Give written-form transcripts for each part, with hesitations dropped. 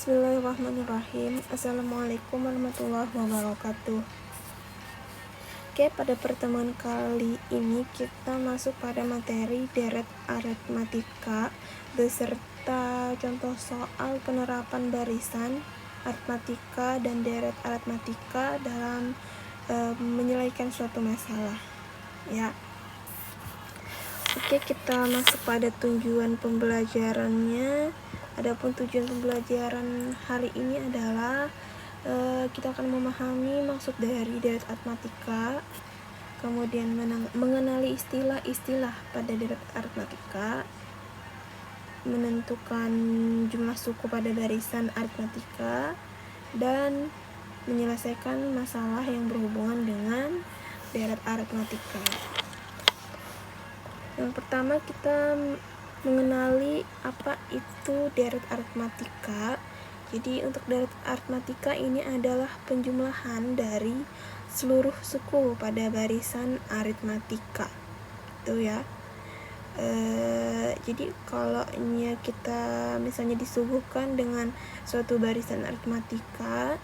Bismillahirrahmanirrahim. Assalamualaikum warahmatullahi wabarakatuh. Oke, pada pertemuan kali ini kita masuk pada materi deret aritmatika beserta contoh soal penerapan barisan aritmatika dan deret aritmatika dalam menyelesaikan suatu masalah. Ya. Oke, kita masuk pada tujuan pembelajarannya. Adapun tujuan pembelajaran hari ini adalah kita akan memahami maksud dari deret aritmatika, kemudian mengenali istilah-istilah pada deret aritmatika, menentukan jumlah suku pada barisan aritmatika, dan menyelesaikan masalah yang berhubungan dengan deret aritmatika. Yang pertama kita mengenali apa itu deret aritmatika. Jadi untuk deret aritmatika ini adalah penjumlahan dari seluruh suku pada barisan aritmatika. Itu ya. Jadi kalau kita misalnya disuguhkan dengan suatu barisan aritmatika,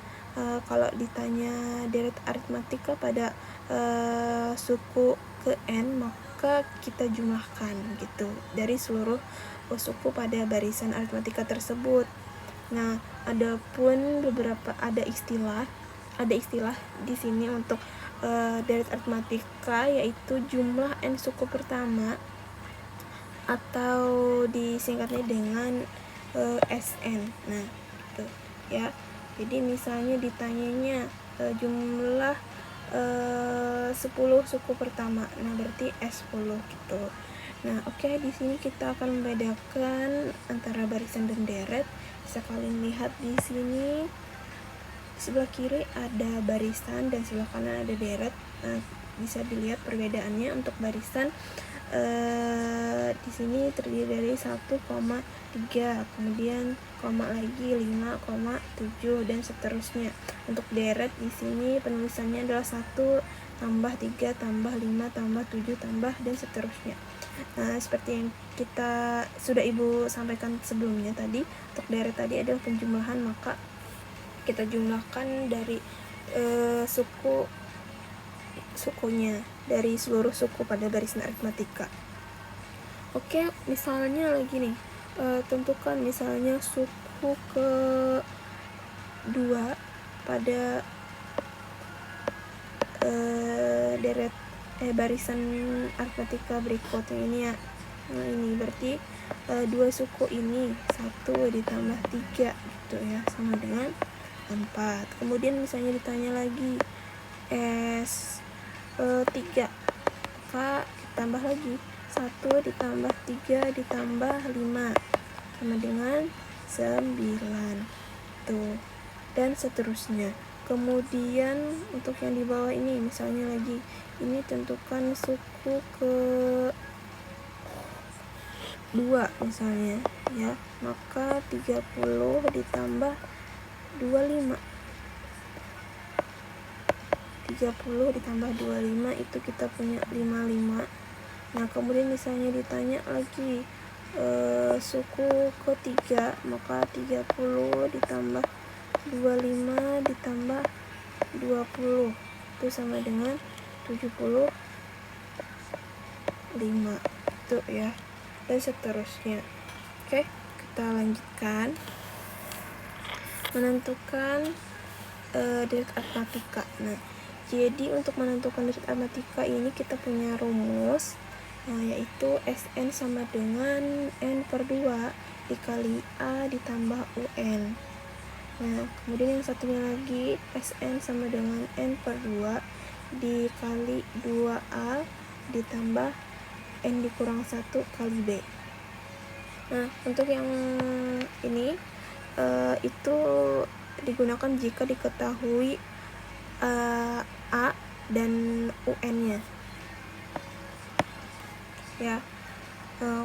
kalau ditanya deret aritmatika pada suku ke n, maka kita jumlahkan gitu dari seluruh suku pada barisan aritmatika tersebut. Nah, adapun ada istilah di sini untuk deret aritmatika, yaitu jumlah n suku pertama atau disingkatnya dengan SN. Nah, itu ya. Jadi misalnya ditanyanya jumlah 10 suku pertama, nah berarti S10 gitu. Nah, oke, di sini kita akan membedakan antara barisan dan deret. Bisa kalian lihat di sini sebelah kiri ada barisan dan sebelah kanan ada deret. Nah, bisa dilihat perbedaannya. Untuk barisan di sini terdiri dari 1,3, kemudian koma lagi 5,7 dan seterusnya. Untuk deret di sini penulisannya adalah 1 tambah 3 tambah 5 tambah 7 tambah dan seterusnya. Nah, seperti yang kita sudah Ibu sampaikan sebelumnya tadi, untuk deret tadi adalah penjumlahan, maka kita jumlahkan dari sukunya dari seluruh suku pada barisan aritmatika. Oke, misalnya lagi nih, tentukan misalnya suku ke 2 pada deret barisan aritmatika berikutnya ini ya. Nah, ini berarti 2 suku ini 1 ditambah 3 gitu ya, sama dengan 4. Kemudian misalnya ditanya lagi S3, maka tambah lagi 1 ditambah 3 ditambah 5 sama dengan 9 tuh, dan seterusnya. Kemudian untuk yang di bawah ini misalnya lagi, ini tentukan suku ke 2 misalnya ya, maka 30 ditambah 25, 30 ditambah 25 itu kita punya 55. Nah, kemudian misalnya ditanya lagi suku ke-3, maka 30 ditambah 25 ditambah 20 itu sama dengan 75 itu ya, dan seterusnya. Oke, kita lanjutkan menentukan deret aritmatika. Nah, jadi untuk menentukan deret aritmatika ini kita punya rumus, yaitu SN sama dengan N/2 dikali A ditambah UN. Nah, kemudian yang satunya lagi SN sama dengan N/2 dikali 2A ditambah N dikurang 1 kali B. Nah, untuk yang ini itu digunakan jika diketahui A dan UN-nya ya.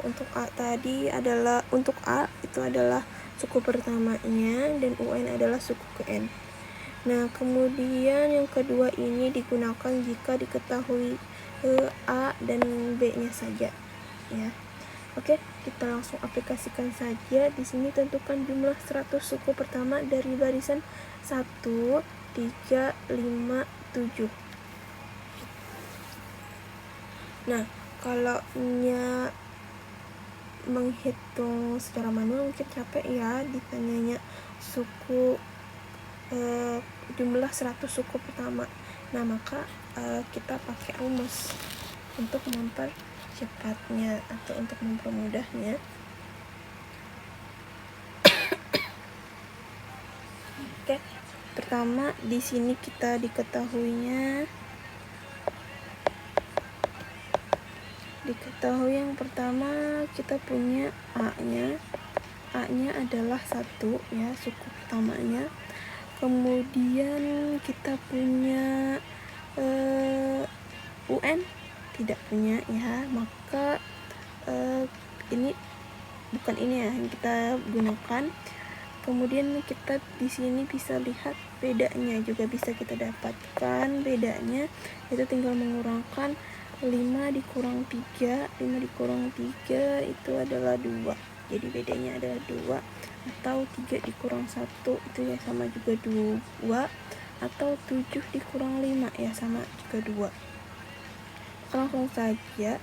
Untuk A tadi adalah, untuk A itu adalah suku pertamanya dan UN adalah suku ke N. Nah, kemudian yang kedua ini digunakan jika diketahui A dan B-nya saja ya. Oke, kita langsung aplikasikan saja. Di sini tentukan jumlah 100 suku pertama dari barisan 1, 3, 5, 7. Nah, kalau menghitung secara manual mungkin capek ya, ditanyanya suku jumlah 100 suku pertama. Nah, maka kita pakai rumus untuk mempercepatnya atau untuk mempermudahnya. Oke, pertama di sini kita diketahui yang pertama kita punya A-nya adalah 1 ya, suku pertamanya. Kemudian kita punya UN tidak punya ya, maka ini bukan ini ya yang kita gunakan. Kemudian kita di sini bisa lihat bedanya juga bisa kita dapatkan. Bedanya itu tinggal mengurangkan 5 dikurang 3 itu adalah 2. Jadi bedanya adalah 2, atau 3 dikurang 1 itu ya sama juga 2, atau 7 dikurang 5 ya sama juga 2. Langsung saja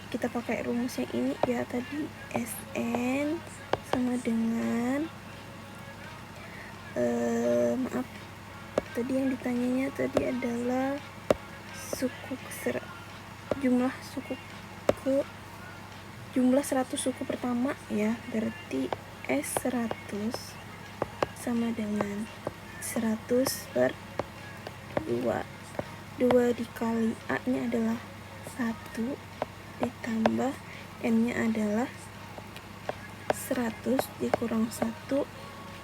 kita pakai rumus yang ini ya, tadi SN sama dengan tadi yang ditanyanya tadi adalah jumlah 100 suku pertama ya, berarti S100 sama dengan 100 per 2 dikali A nya adalah 1 ditambah N nya adalah 100 dikurang 1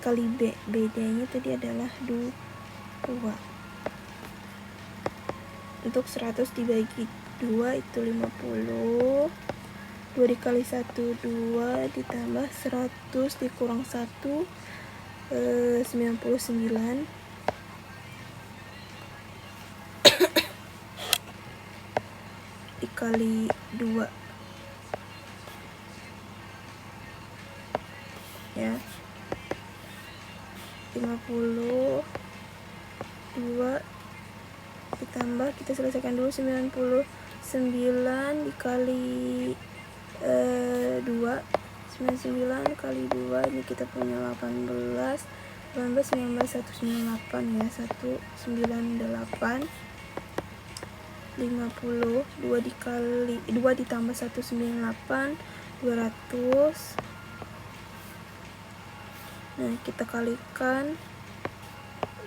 kali B, bedanya tadi adalah 2. Untuk 100 dibagi 2 itu 50. 2 dikali 1 2 ditambah 100 dikurang 1 99 dikali 2 ya, 50. 2 ditambah, kita selesaikan dulu, 99 dikali 2, 99 kali 2 ini kita punya 18, 19, 198 ya, 198. 50, 2 ditambah 198 200. Nah, kita kalikan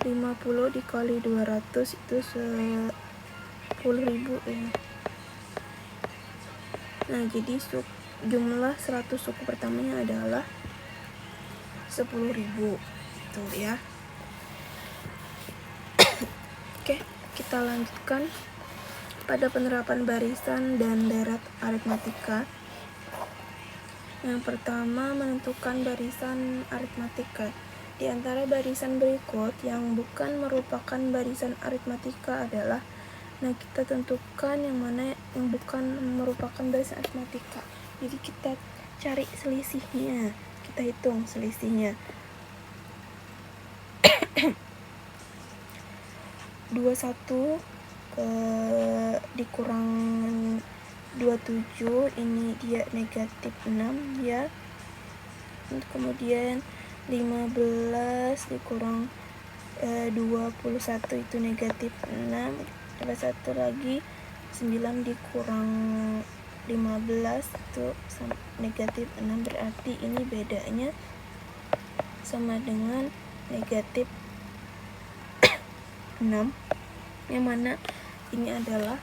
50 dikali 200 itu 10.000 ya. Nah, jadi jumlah 100 suku pertamanya adalah 10.000 tuh ya. Oke, kita lanjutkan pada penerapan barisan dan deret aritmatika. Yang pertama, menentukan barisan aritmatika. Di antara barisan berikut yang bukan merupakan barisan aritmatika adalah, nah kita tentukan yang mana yang bukan merupakan barisan aritmatika. Jadi kita cari selisihnya, kita hitung selisihnya. 21 dikurang 27 ini dia negatif 6 ya. Kemudian 15 dikurang 21 itu negatif 6. Ada satu lagi 9 dikurang 15 itu negatif 6, berarti ini bedanya sama dengan negatif 6, yang mana ini adalah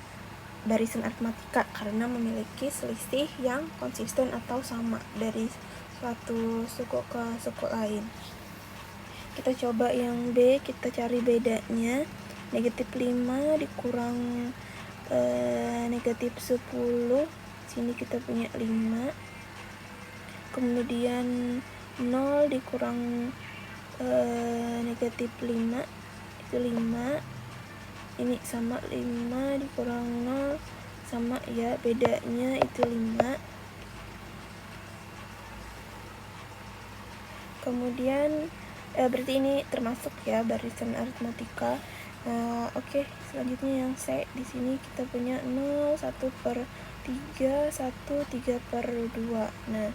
barisan aritmatika karena memiliki selisih yang konsisten atau sama dari suatu suku ke suku lain. Kita coba yang B, kita cari bedanya. Negatif 5 dikurang negatif 10, sini kita punya 5. Kemudian 0 dikurang negatif 5 itu 5. Ini sama 5 dikurang 0 sama ya, bedanya itu 5. Kemudian berarti ini termasuk ya barisan aritmatika. Oke, selanjutnya yang C, di sini kita punya 0, 1/3, 1, 3/2. Nah,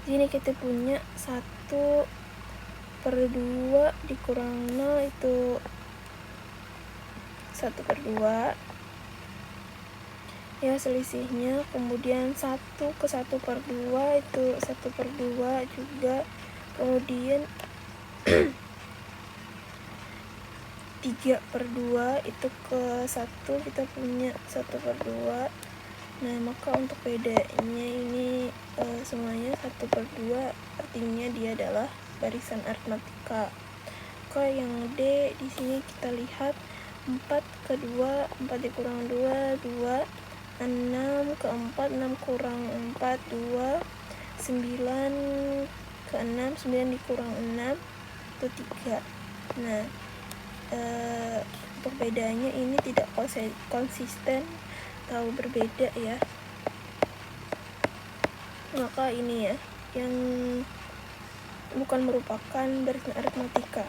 di sini kita punya 1/2 dikurang 0 itu 1/2 ya selisihnya. Kemudian 1 ke 1/2 itu 1/2 juga. Kemudian 3/2 itu ke 1 kita punya 1/2. Nah, maka untuk bedanya ini semuanya 1/2, artinya dia adalah barisan aritmatika. Yang D di sini kita lihat 4/2, 4 dikurang 2, 2, 6/4, 6 kurang 4, 2, 9/6, 9 dikurang 6 itu 3. Nah, untuk bedanya ini tidak konsisten atau berbeda ya, maka ini ya yang bukan merupakan barisan aritmatika.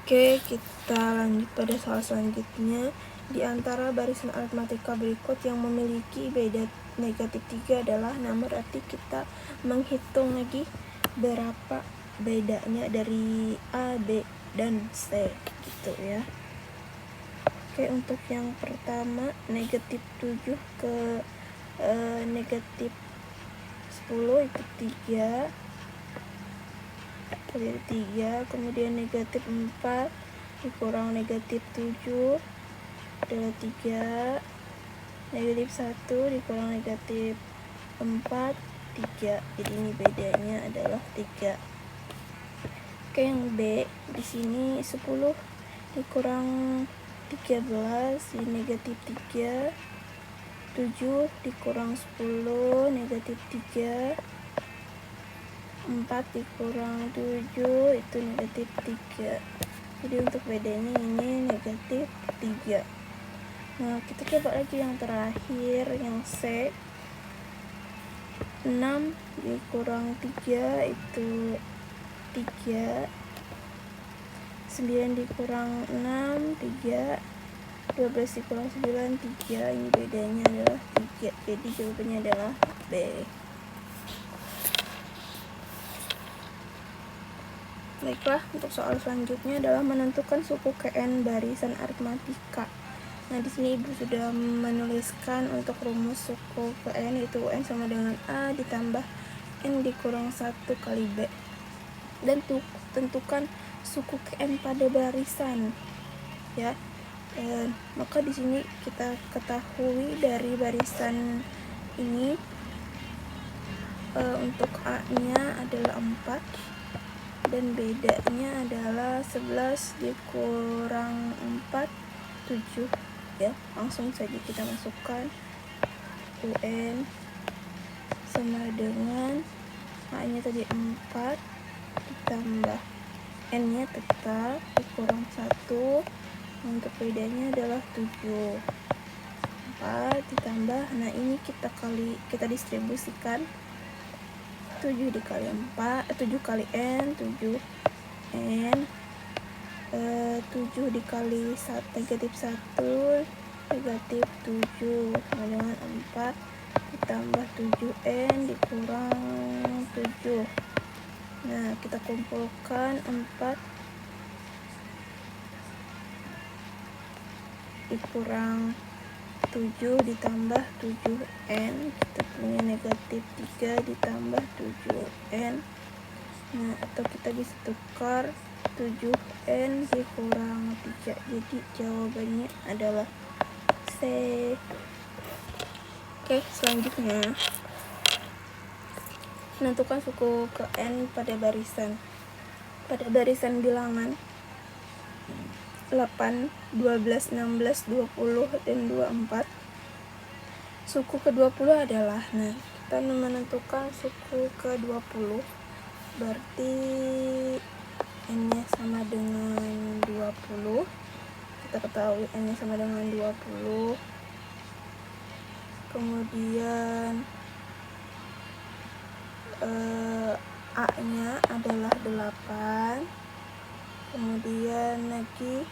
Oke, kita lanjut pada soal selanjutnya. Di antara barisan aritmatika berikut yang memiliki beda negatif 3 adalah, nah berarti kita menghitung lagi berapa bedanya dari A, B, dan C gitu ya. Oke, untuk yang pertama negatif 7 ke negatif 10 itu 3, jadi 3. Kemudian negatif 4 dikurang negatif 7 adalah 3. Negatif 1 dikurang negatif 4, 3. Jadi ini bedanya adalah 3. Oke, yang B di sini 10 dikurang 13 di negatif 3. 7 dikurang 10 negatif 3. 4 dikurang 7 itu negatif 3. Jadi untuk bedanya ini negatif 3. Nah, kita coba lagi yang terakhir, yang C. 6 dikurang 3 itu 3. 9 dikurang 6, 3. 12 dikurang 9, 3. Ini bedanya adalah 3. Jadi jawabannya adalah B. Baiklah, untuk soal selanjutnya adalah menentukan suku Kn barisan aritmatika. Nah, di sini Ibu sudah menuliskan untuk rumus suku Kn, yaitu UN sama dengan A ditambah N dikurang 1 kali B. Dan tentukan suku Kn pada barisan. Ya. Maka di sini kita ketahui dari barisan ini untuk A-nya adalah 4. Dan bedanya adalah 11 dikurang 4, 7 ya. Langsung saja kita masukkan UN sama dengan A-nya tadi 4 ditambah N-nya tetap dikurang 1. Untuk bedanya adalah 7. 4 ditambah, nah ini kita distribusikan 7 dikali 4, 7 kali N, 7 N, 7 dikali negatif 1, negatif 7, sama dengan 4 ditambah 7N dikurang 7. Nah, kita kumpulkan 4 dikurang 7 ditambah 7N, kita punya negatif 3 ditambah 7N. Nah, atau kita bisa tukar 7N dikurang 3. Jadi jawabannya adalah C. Oke, selanjutnya menentukan suku Kn pada barisan. Pada barisan bilangan 8, 12, 16, 20, dan 24. Suku ke-20 adalah, nah kita menentukan suku ke-20, berarti N-nya sama dengan 20. Kita ketahui N-nya sama dengan 20. Kemudian 8. Kemudian lagi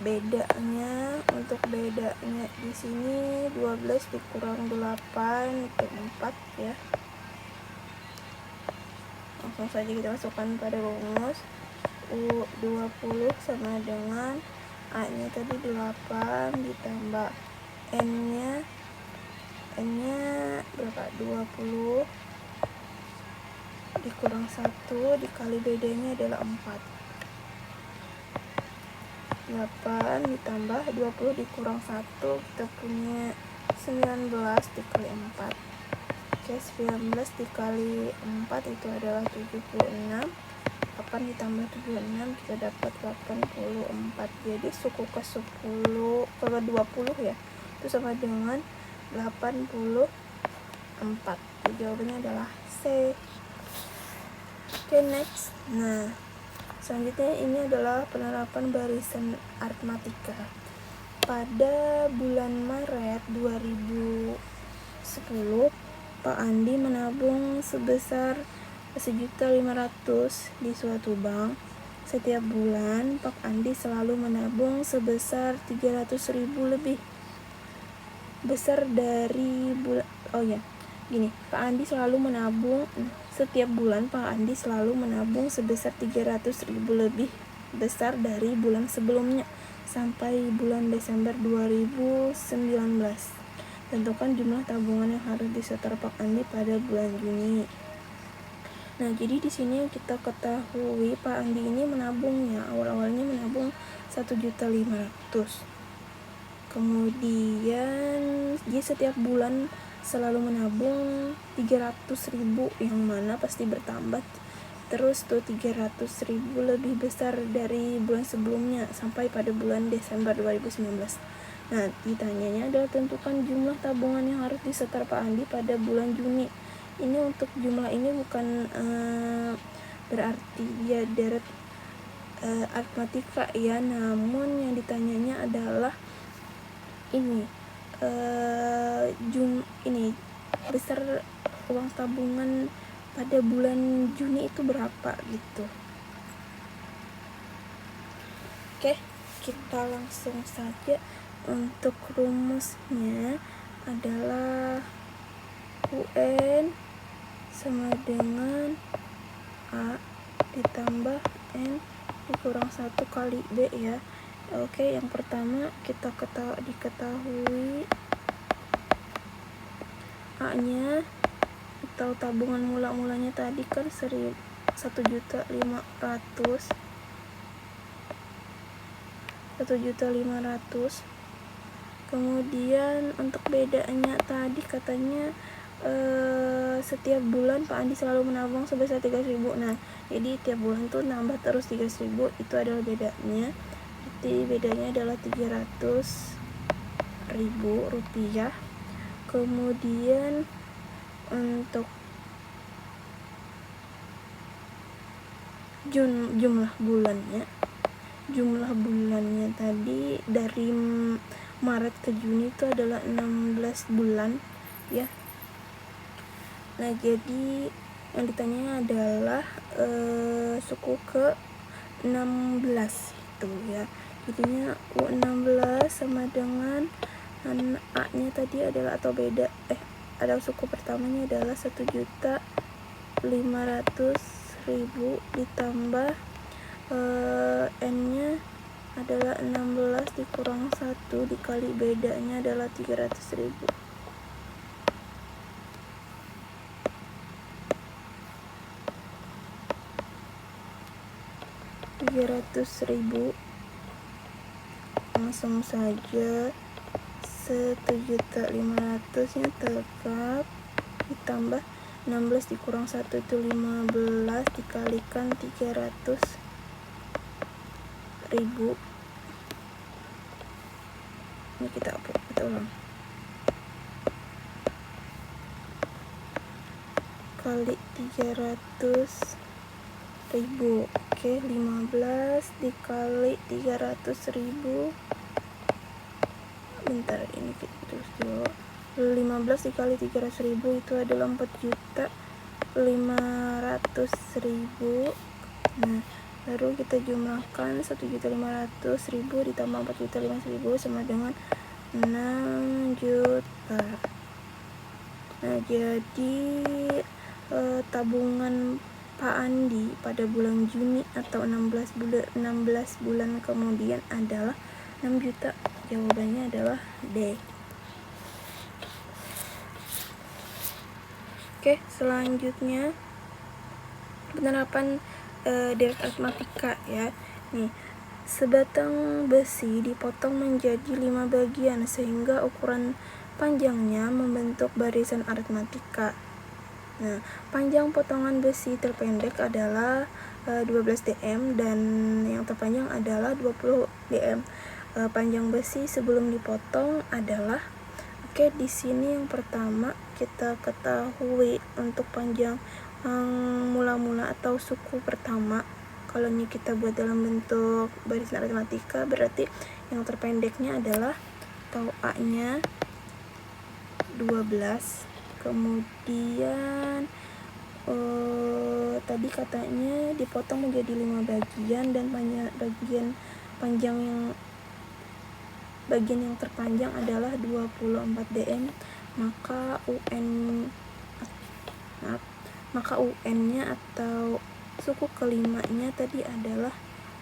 bedanya, untuk bedanya di sini 12 dikurang 8 itu 4 ya. Langsung saja kita masukkan pada rumus. U20 sama dengan A nya tadi 8 ditambah N nya berapa, 20 dikurang 1 dikali bedanya adalah 4. 8 ditambah 20 dikurang 1, kita punya 19 dikali 4. Oke, 19 dikali 4 itu adalah 76. 8 ditambah 76 kita dapat 84. Jadi suku ke 10 ke 20 ya, itu sama dengan 84. Jadi jawabannya adalah C. Oke, next. Nah, selanjutnya ini adalah penerapan barisan aritmatika. Pada bulan Maret 2010, Pak Andi menabung sebesar 1.500.000 di suatu bank. Setiap bulan, Pak Andi selalu menabung sebesar 300.000 lebih besar dari bulan. Pak Andi selalu menabung setiap bulan. Pak Andi selalu menabung sebesar 300.000 lebih besar dari bulan sebelumnya sampai bulan Desember 2019. Tentukan jumlah tabungan yang harus disetor Pak Andi pada bulan Juni. Nah, jadi di sini kita ketahui Pak Andi ini menabungnya, awalnya menabung 1.500.000. Kemudian dia setiap bulan selalu menabung 300.000, yang mana pasti bertambah terus tuh 300.000 lebih besar dari bulan sebelumnya sampai pada bulan Desember 2019. Nah, ditanyanya adalah tentukan jumlah tabungan yang harus disetor Pak Andi pada bulan Juni. Ini untuk jumlah ini bukan berarti dia deret aritmatika ya, namun yang ditanyanya adalah ini besar uang tabungan pada bulan Juni itu berapa gitu. Oke, kita langsung saja. Untuk rumusnya adalah UN sama dengan A ditambah N dikurang 1 kali B ya. Oke, yang pertama kita diketahui A nya atau tabungan mula-mulanya tadi kan 1.500.000. Kemudian untuk bedanya tadi katanya setiap bulan Pak Andi selalu menabung sebesar 300.000. Nah, jadi tiap bulan tuh nambah terus 300.000, itu adalah bedanya. Jadi bedanya adalah 300.000 rupiah. Kemudian untuk jumlah bulannya tadi dari Maret ke Juni itu adalah 16 bulan ya. Nah, jadi yang ditanya adalah suku ke 16 itu ya. Jadinya U16 sama dengan A nya tadi adalah, atau beda ada suku pertamanya adalah 1.500.000 ditambah N nya adalah 16 dikurang 1 dikali bedanya adalah 300.000. Langsung saja 1.500.000 nya tetap ditambah 16 dikurang 1 itu 15 dikalikan 300.000. Ini kita ulang kali 300.000. Oke, 15 dikali 300.000. Bentar, ini kita terus dulu. 15 dikali 300.000 itu adalah 4 juta. 1.500.000. Nah, baru kita jumlahkan 1.500.000 ditambah 4.500.000 sama dengan 6 juta. Nah, jadi tabungan Pak Andi pada bulan Juni atau 16 bulan kemudian adalah 6 juta. Jawabannya adalah D. Oke, selanjutnya penerapan deret aritmatika ya. Nih, sebatang besi dipotong menjadi 5 bagian sehingga ukuran panjangnya membentuk barisan aritmatika. Nah, panjang potongan besi terpendek adalah 12 dm dan yang terpanjang adalah 20 dm. Panjang besi sebelum dipotong adalah, oke, di sini yang pertama kita ketahui untuk panjang mula-mula atau suku pertama. Kalau ini kita buat dalam bentuk barisan aritmatika, berarti yang terpendeknya adalah atau A-nya 12. Kemudian tadi katanya dipotong menjadi 5 bagian dan bagian yang terpanjang adalah 24 dm, maka UN-nya atau suku kelimanya tadi adalah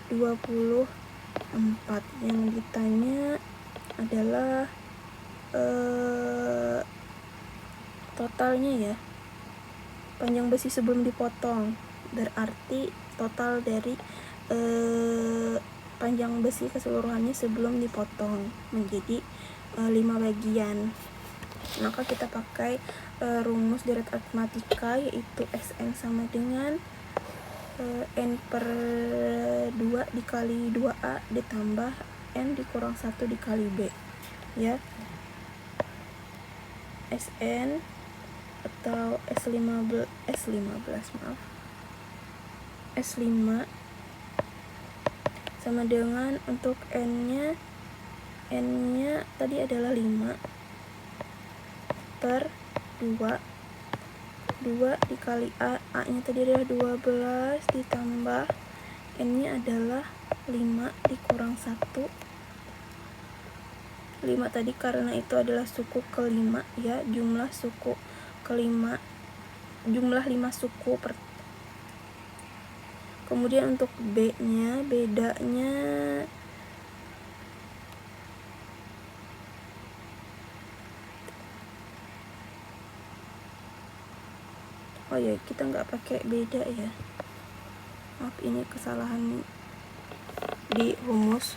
24. Yang ditanya adalah totalnya ya, panjang besi sebelum dipotong, berarti total dari panjang besi keseluruhannya sebelum dipotong menjadi 5 bagian. Maka kita pakai rumus deret aritmatika, yaitu Sn sama dengan N per 2 dikali 2A ditambah N dikurang 1 dikali B ya. Sn atau S5 sama dengan untuk N-nya tadi adalah 5 per 2 dikali A-nya tadi adalah 12 ditambah N-nya adalah 5 dikurang 1. 5 tadi karena itu adalah suku kelima ya, jumlah 5 suku kemudian untuk B-nya, bedanya oh ya, kita nggak pakai beda ya, maaf, ini kesalahan di rumus.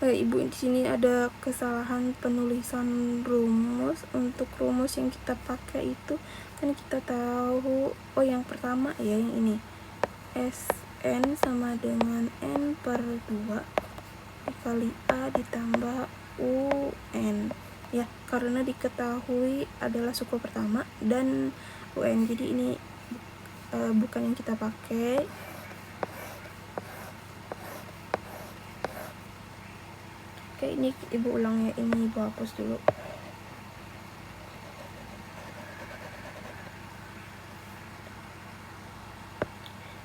Ibu, di sini ada kesalahan penulisan rumus. Untuk rumus yang kita pakai itu kan kita tahu, yang pertama ya, yang ini Sn sama dengan N per 2 dikali A ditambah UN ya, karena diketahui adalah suku pertama dan UN, jadi ini bukan yang kita pakai. Oke, ini ibu ulang ya, ini ibu hapus dulu.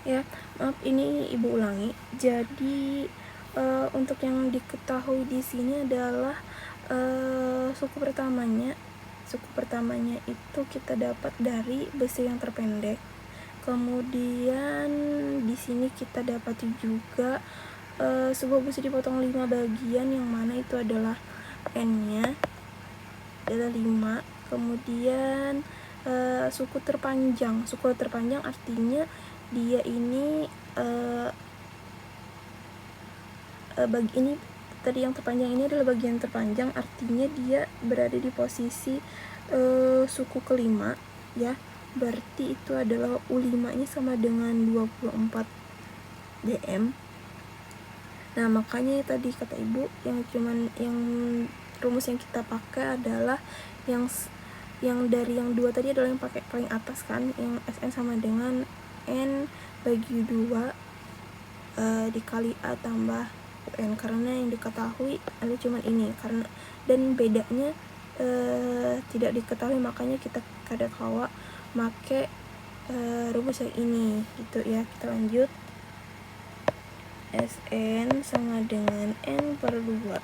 Ya, maaf, ini ibu ulangi. Jadi untuk yang diketahui di sini adalah suku pertamanya itu kita dapat dari besi yang terpendek. Kemudian di sini kita dapati juga sebuah besi dipotong 5 bagian, yang mana itu adalah N-nya adalah 5. Kemudian suku terpanjang artinya dia ini ini tadi yang terpanjang ini adalah bagian terpanjang, artinya dia berada di posisi suku kelima ya, berarti itu adalah U5 nya sama dengan 24 dm. Nah, makanya tadi kata ibu, yang rumus yang kita pakai adalah yang dari yang 2 tadi adalah yang pakai paling atas kan, yang Sn sama dengan SN bagi 2 dikali A tambah UN, karena yang diketahui ada cuma ini, karena dan bedanya tidak diketahui, makanya kita kadang-kala make rumus yang ini gitu ya. Kita lanjut. SN sama dengan N per 2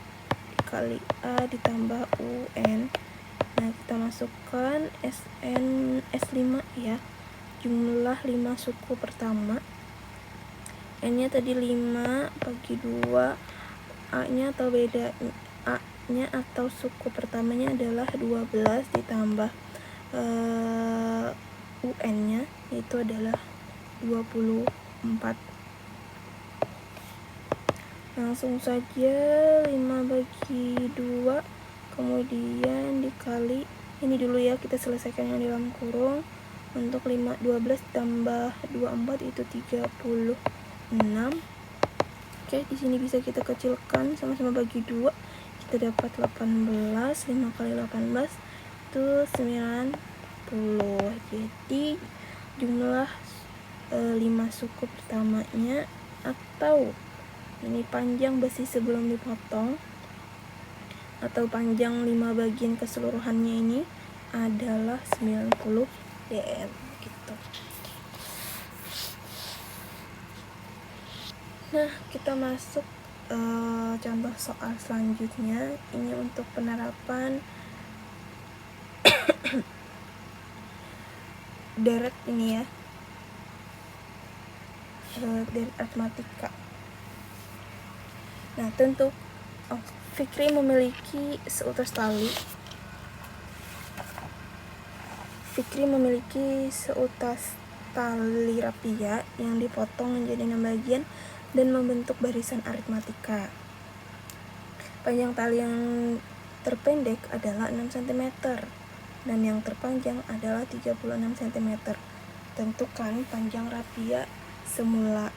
dikali A ditambah UN. Nah, kita masukkan SN S5 ya, jumlah 5 suku pertama. N nya tadi 5 bagi 2, A nya atau beda A nya atau suku pertamanya adalah 12 ditambah UN nya itu adalah 24. Langsung saja 5 bagi 2 kemudian dikali ini dulu ya, kita selesaikan yang di dalam kurung. Untuk 12 tambah 24 itu 36. Oke, di sini bisa kita kecilkan, sama-sama bagi 2, kita dapat 18. 5 kali 18 itu 90. Jadi jumlah 5 suku pertamanya atau ini panjang besi sebelum dipotong atau panjang 5 bagian keseluruhannya ini adalah 90 dm gitu. Nah, kita masuk contoh soal selanjutnya. Ini untuk penerapan deret ini ya, deret aritmatika. Nah, tentu Fikri memiliki seutas tali. Fikri memiliki seutas tali rapia yang dipotong menjadi 6 bagian dan membentuk barisan aritmatika. Panjang tali yang terpendek adalah 6 cm dan yang terpanjang adalah 36 cm. Tentukan panjang rapia semula.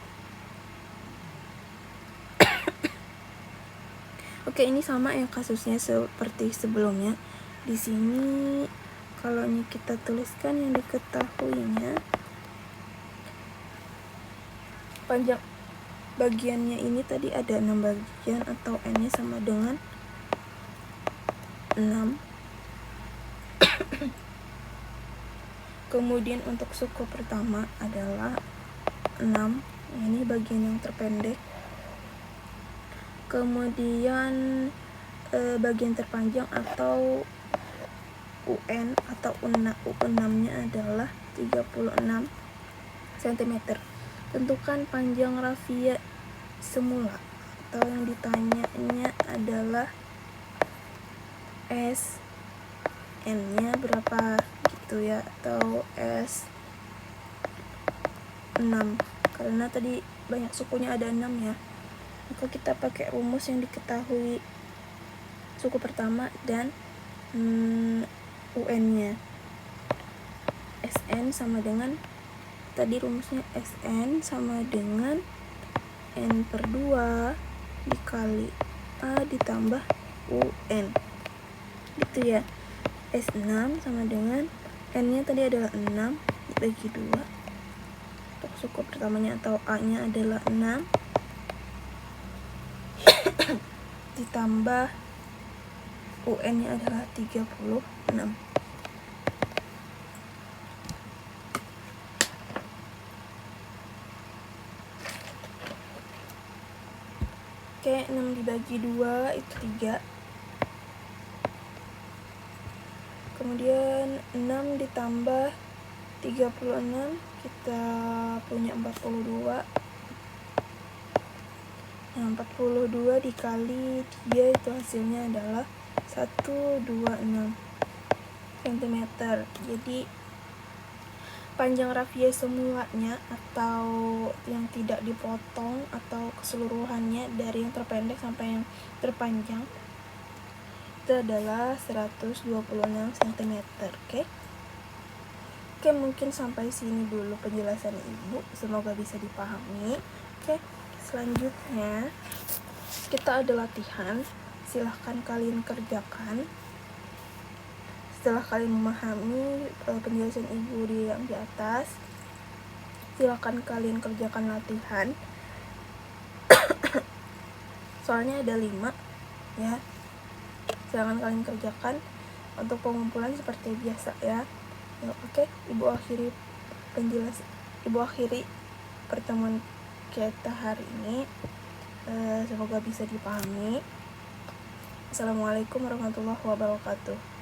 Oke, ini sama ya kasusnya seperti sebelumnya. Di sini kalau kita tuliskan yang diketahuinya, panjang bagiannya ini tadi ada 6 bagian atau N-nya sama dengan 6. Kemudian untuk suku pertama adalah 6. Ini bagian yang terpendek. Kemudian bagian terpanjang atau UN atau U6-nya adalah 36 cm. Tentukan panjang rafia semula, atau yang ditanyanya adalah SN-nya berapa gitu ya, atau S6, karena tadi banyak sukunya ada 6 ya. Maka kita pakai rumus yang diketahui suku pertama dan UN-nya. SN sama dengan tadi rumusnya, SN sama dengan N per 2 dikali A ditambah UN gitu ya. S6 sama dengan N-nya tadi adalah 6 dibagi 2. Untuk suku pertamanya atau A-nya adalah 6 ditambah UN-nya adalah 36. Oke, 6 dibagi 2 itu 3. Kemudian 6 ditambah 36 kita punya 42. Nah, 42 dikali 3 itu hasilnya adalah 126 cm. Jadi panjang rafia semulanya atau yang tidak dipotong atau keseluruhannya dari yang terpendek sampai yang terpanjang itu adalah 126 cm. Oke, mungkin sampai sini dulu penjelasan Ibu, semoga bisa dipahami. Oke, selanjutnya kita ada latihan, silahkan kalian kerjakan. Setelah kalian memahami penjelasan Ibu yang di atas, silakan kalian kerjakan latihan. Soalnya ada 5 ya. Silakan kalian kerjakan. Untuk pengumpulan seperti biasa ya. Oke, Ibu akhiri pertemuan kita hari ini. Semoga bisa dipahami. Assalamualaikum warahmatullahi wabarakatuh.